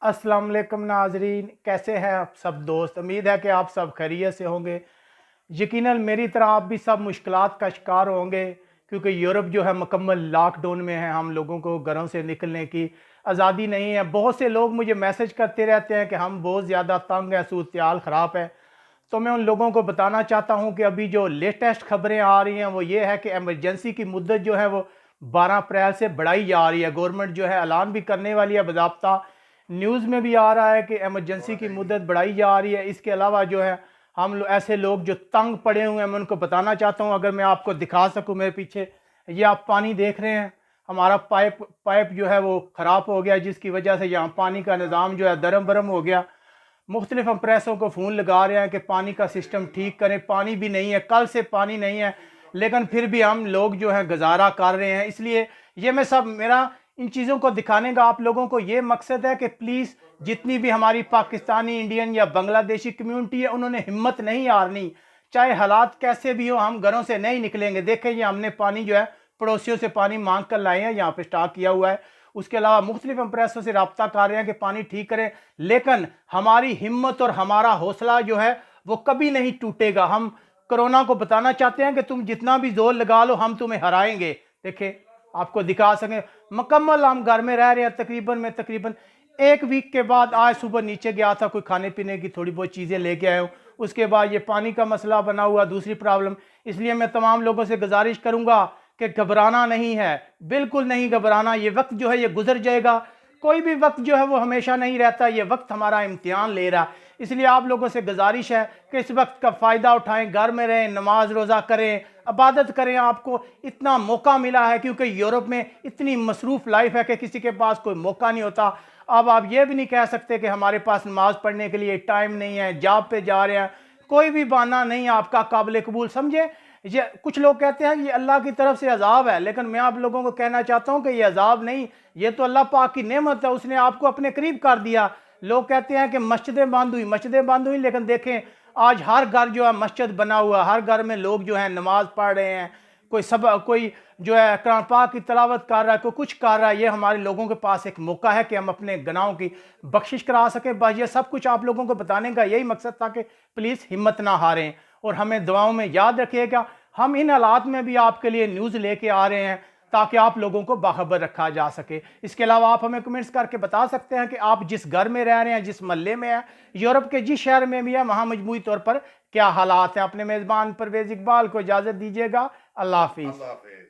अस्सलाम वालेकुम नाजरीन, कैसे हैं आप सब दोस्त। उम्मीद है कि आप सब खैरियत से होंगे। यकीनन मेरी तरह आप भी सब मुश्किलात का शिकार होंगे, क्योंकि यूरोप जो है मुकम्मल लॉकडाउन में है। हम लोगों को घरों से निकलने की आज़ादी नहीं है। बहुत से लोग मुझे मैसेज करते रहते हैं कि हम बहुत ज़्यादा तंग हैं, सूरत-ए-हाल ख़राब है। तो मैं उन लोगों को बताना चाहता हूं कि अभी जो लेटेस्ट खबरें आ रही हैं वो ये है कि एमरजेंसी की मुद्दत जो है वो 12 अप्रैल से बढ़ाई जा रही है। गवर्नमेंट जो है ऐलान भी करने वाली है, बाज़ाब्ता न्यूज़ में भी आ रहा है कि एमरजेंसी की मुद्दत बढ़ाई जा रही है। इसके अलावा जो है ऐसे लोग जो तंग पड़े हुए हैं, मैं उनको बताना चाहता हूं। अगर मैं आपको दिखा सकूं, मेरे पीछे ये आप पानी देख रहे हैं। हमारा पाइप पाइप जो है वो ख़राब हो गया, जिसकी वजह से यहाँ पानी का निज़ाम जो है दरम बरम हो गया। मुख्तलिफ अम्प्रेसों को फ़ोन लगा रहे हैं कि पानी का सिस्टम ठीक करें। पानी भी नहीं है, कल से पानी नहीं है, लेकिन फिर भी हम लोग जो है गुजारा कर रहे हैं। इसलिए ये मैं सब मेरा इन चीज़ों को दिखाने का आप लोगों को ये मकसद है कि प्लीज़ जितनी भी हमारी पाकिस्तानी, इंडियन या बांग्लादेशी कम्यूनिटी है, उन्होंने हिम्मत नहीं हारनी। चाहे हालात कैसे भी हो, हम घरों से नहीं निकलेंगे। देखें, ये हमने पानी जो है पड़ोसियों से पानी मांग कर लाए हैं, यहाँ पे स्टॉक किया हुआ है। उसके अलावा मुख्तलिफ अम्प्रेसों से रब्ता कर रहे हैं कि पानी ठीक करें, लेकिन हमारी हिम्मत और हमारा हौसला जो है वो कभी नहीं टूटेगा। हम कोरोना को बताना चाहते हैं कि तुम जितना भी जोर लगा लो, हम तुम्हें हराएंगे। देखें, आपको दिखा सकें, मुकम्मल हम घर में रह रहे हैं। तकरीबन एक वीक के बाद आज सुबह नीचे गया था, कोई खाने पीने की थोड़ी बहुत चीज़ें लेके आया हूँ। उसके बाद ये पानी का मसला बना हुआ, दूसरी प्रॉब्लम। इसलिए मैं तमाम लोगों से गुजारिश करूँगा कि घबराना नहीं है, बिल्कुल नहीं घबराना। ये वक्त जो है ये गुजर जाएगा। कोई भी वक्त जो है वो हमेशा नहीं रहता। ये वक्त हमारा इम्तिहान ले रहा है। इसलिए आप लोगों से गुजारिश है कि इस वक्त का फ़ायदा उठाएं, घर में रहें, नमाज रोज़ा करें, इबादत करें। आपको इतना मौका मिला है, क्योंकि यूरोप में इतनी मसरूफ़ लाइफ है कि किसी के पास कोई मौका नहीं होता। अब आप ये भी नहीं कह सकते कि हमारे पास नमाज पढ़ने के लिए टाइम नहीं है, जॉब पे जा रहे हैं। कोई भी बहाना नहीं आपका काबिल कबूल समझे। ये कुछ लोग कहते हैं ये अल्लाह की तरफ से अजाब है, लेकिन मैं आप लोगों को कहना चाहता हूं कि ये अजाब नहीं, ये तो अल्लाह पाक की नेमत है। उसने आपको अपने करीब कर दिया। लोग कहते हैं कि मस्जिदें बंद हुई, लेकिन देखें आज हर घर जो है मस्जिद बना हुआ, हर घर में लोग जो है नमाज पढ़ रहे हैं। कोई जो है कुरान पाक की तिलावत कर रहा है, कोई कुछ कर रहा है। ये हमारे लोगों के पास एक मौका है कि हम अपने गुनाहों की बख्शिश करा सकें। बस ये सब कुछ आप लोगों को बताने का यही मकसद था कि प्लीज़ हिम्मत ना हारें और हमें दुआओं में याद रखिएगा। हम इन हालात में भी आपके लिए न्यूज़ लेके आ रहे हैं ताकि आप लोगों को बाखबर रखा जा सके। इसके अलावा आप हमें कमेंट्स करके बता सकते हैं कि आप जिस घर में रह रहे हैं, जिस महल्ले में है, यूरोप के जिस शहर में भी है, वहाँ मजमूई तौर पर क्या हालात हैं। अपने मेज़बान परवेज़ इकबाल को इजाज़त दीजिएगा। अल्लाह हाफिज़। अल्लाह हाफिज।